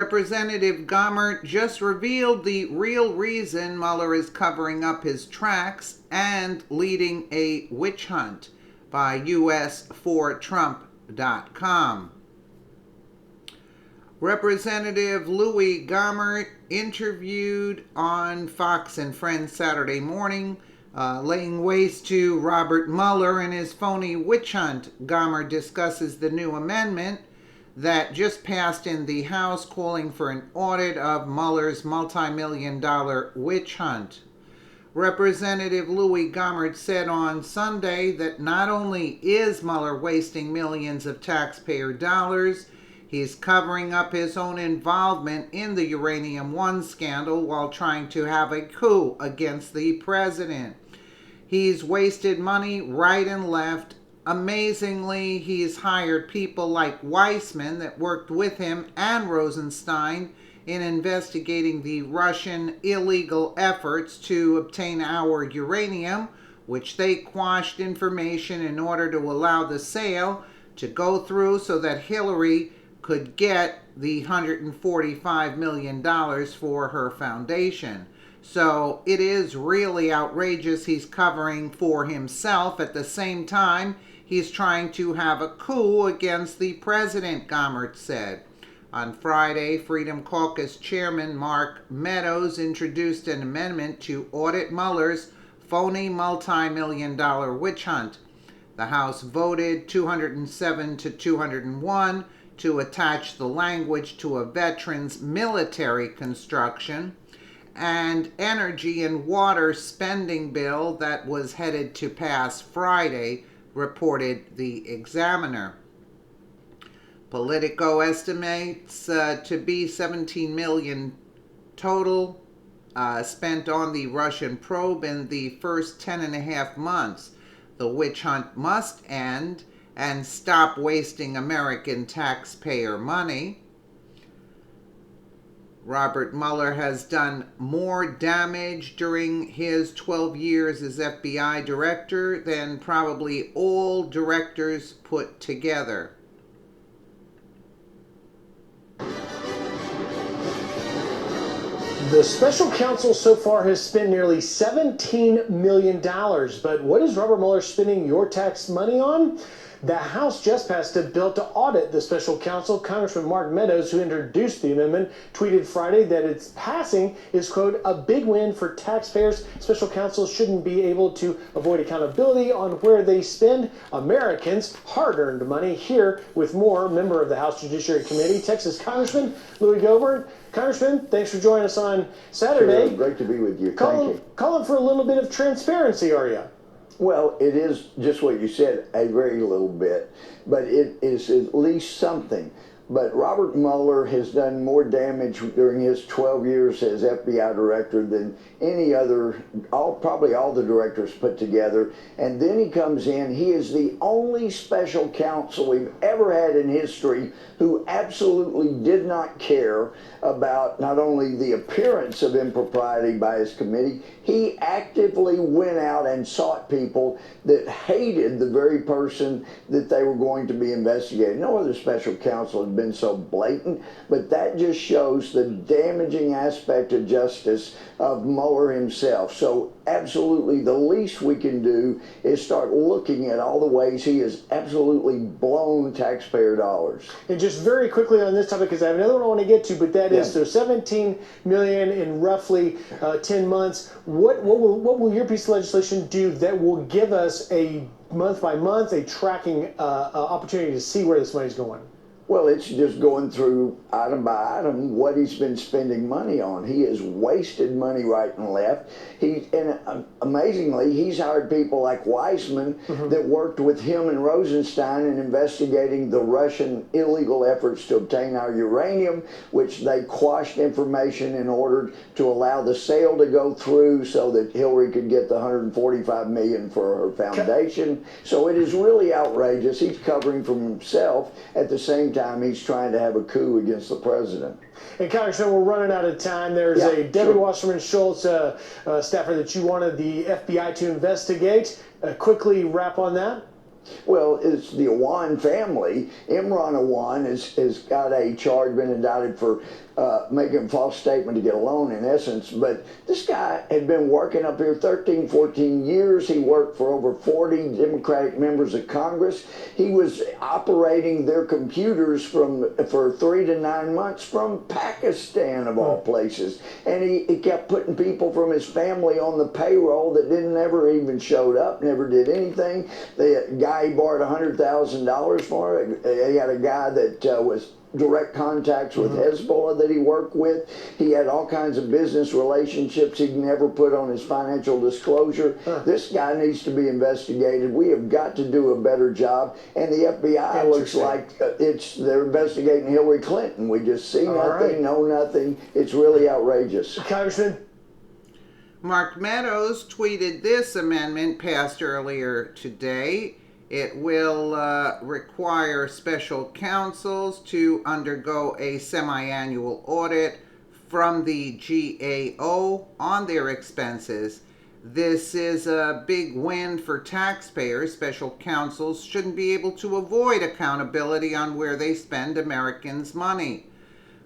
Representative Gohmert just revealed the real reason Mueller is covering up his tracks and leading a witch hunt by US4Trump.com. Representative Louie Gohmert interviewed on Fox and Friends Saturday morning, laying waste to Robert Mueller and his phony witch hunt. Gohmert discusses the new amendment that just passed in the House calling for an audit of Mueller's multi-million-dollar witch hunt. Representative Louie Gohmert said on Sunday that not only is Mueller wasting millions of taxpayer dollars, he's covering up his own involvement in the Uranium One scandal while trying to have a coup against the president. He's wasted money right and left. Amazingly, he's hired people like Weissman that worked with him and Rosenstein in investigating the Russian illegal efforts to obtain our uranium, which they quashed information in order to allow the sale to go through so that Hillary could get the $145 million for her foundation. So it is really outrageous. He's covering for himself. At the same time, he's trying to have a coup against the president, Gohmert said. On Friday, Freedom Caucus Chairman Mark Meadows introduced an amendment to audit Mueller's phony multi-million-dollar witch hunt. The House voted 207 to 201 to attach the language to a veteran's military construction and energy and water spending bill that was headed to pass Friday, reported the Examiner. Politico estimates to be $17 million total spent on the Russian probe in the first 10.5 months. The witch hunt must end and stop wasting American taxpayer money. Robert Mueller has done more damage during his 12 years as FBI director than probably all directors put together. The special counsel so far has spent nearly $17 million, but what is Robert Mueller spending your tax money on? The House just passed a bill to audit the special counsel. Congressman Mark Meadows, who introduced the amendment, tweeted Friday that its passing is, quote, a big win for taxpayers. Special counsel shouldn't be able to avoid accountability on where they spend Americans' hard-earned money. Here with more, member of the House Judiciary Committee, Texas Congressman Louie Gohmert. Congressman, thanks for joining us on Saturday. Sure, great to be with you. Thank you. Calling for a little bit of transparency, are you? Well, it is just what you said, a very little bit, but it is at least something. But Robert Mueller has done more damage during his 12 years as FBI director than any other, probably all the directors put together. And then he comes in, he is the only special counsel we've ever had in history who absolutely did not care about not only the appearance of impropriety by his committee, he actively went out and sought people that hated the very person that they were going to be investigating. No other special counsel has been so blatant, but that just shows the damaging aspect of justice of Mueller himself. So absolutely the least we can do is start looking at all the ways he has absolutely blown taxpayer dollars. And just very quickly on this topic, because I have another one I want to get to, but that is, so $17 million in roughly 10 months. What will your piece of legislation do that will give us a month by month, a tracking opportunity to see where this money's going? Well, it's just going through item by item what he's been spending money on. He has wasted money right and left. Amazingly, he's hired people like Weissman that worked with him and Rosenstein in investigating the Russian illegal efforts to obtain our uranium, which they quashed information in order to allow the sale to go through so that Hillary could get the $145 million for her foundation. So it is really outrageous. He's covering for himself at the same time he's trying to have a coup against the president. And Congressman, we're running out of time. There's a Debbie Wasserman Schultz staffer that you wanted the FBI to investigate. Quickly wrap on that. Well, it's the Awan family. Imran Awan has got a charge, been indicted for making a false statement to get a loan in essence. But this guy had been working up here 13, 14 years. He worked for over 40 Democratic members of Congress. He was operating their computers for 3 to 9 months from Pakistan, of all places. And he kept putting people from his family on the payroll that never even showed up, never did anything. The guy he borrowed $100,000 for, he had a guy that was direct contacts with Hezbollah that he worked with. He had all kinds of business relationships he'd never put on his financial disclosure. This guy needs to be investigated. We have got to do a better job. And the FBI looks like they're investigating Hillary Clinton. We just see nothing, know nothing. It's really outrageous. Congressman? Mark Meadows tweeted this amendment passed earlier today. It will require special counsels to undergo a semi-annual audit from the GAO on their expenses. This is a big win for taxpayers. Special counsels shouldn't be able to avoid accountability on where they spend Americans' money.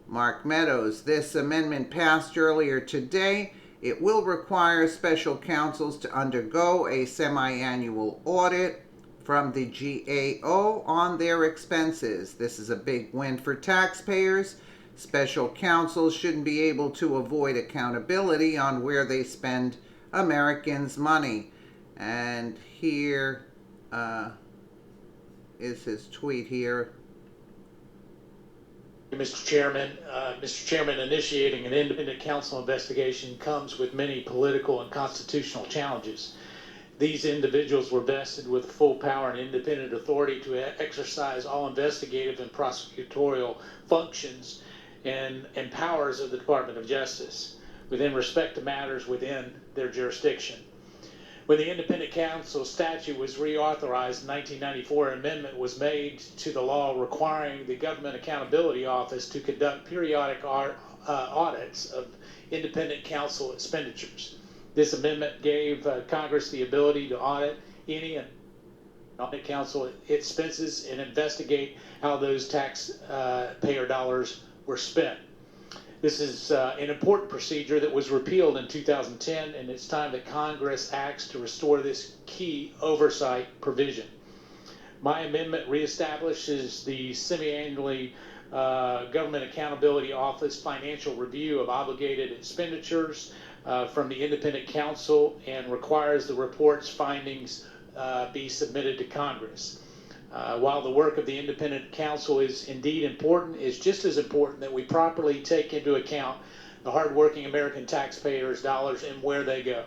Mark Meadows, this amendment passed earlier today. It will require special counsels to undergo a semi-annual audit from the GAO on their expenses. This is a big win for taxpayers. Special counsels shouldn't be able to avoid accountability on where they spend Americans' money. And here is his tweet here. Mr. Chairman, initiating an independent counsel investigation comes with many political and constitutional challenges. These individuals were vested with full power and independent authority to exercise all investigative and prosecutorial functions and powers of the Department of Justice within respect to matters within their jurisdiction. When the independent counsel statute was reauthorized in 1994, an amendment was made to the law requiring the Government Accountability Office to conduct periodic audits of independent counsel expenditures. This amendment gave Congress the ability to audit any and audit counsel expenses and investigate how those taxpayer dollars were spent. This is an important procedure that was repealed in 2010, and it's time that Congress acts to restore this key oversight provision. My amendment reestablishes the semi-annually Government Accountability Office financial review of obligated expenditures from the independent counsel and requires the report's findings be submitted to Congress. While the work of the independent counsel is indeed important, it's just as important that we properly take into account the hardworking American taxpayers' dollars and where they go.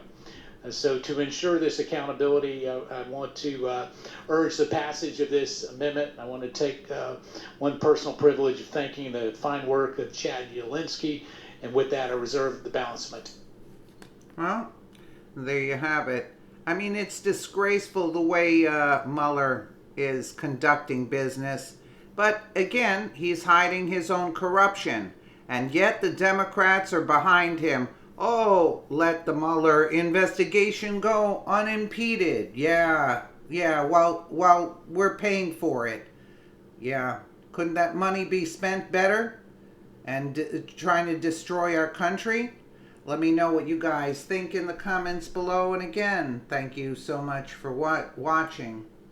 So to ensure this accountability, I want to urge the passage of this amendment. I want to take one personal privilege of thanking the fine work of Chad Yelinsky, and with that I reserve the balance of my time. Well, there you have it. I mean, it's disgraceful the way Mueller is conducting business. But again, he's hiding his own corruption. And yet the Democrats are behind him. Oh, let the Mueller investigation go unimpeded. Yeah, while we're paying for it. Yeah, couldn't that money be spent better? And trying to destroy our country? Let me know what you guys think in the comments below. And again, thank you so much for watching.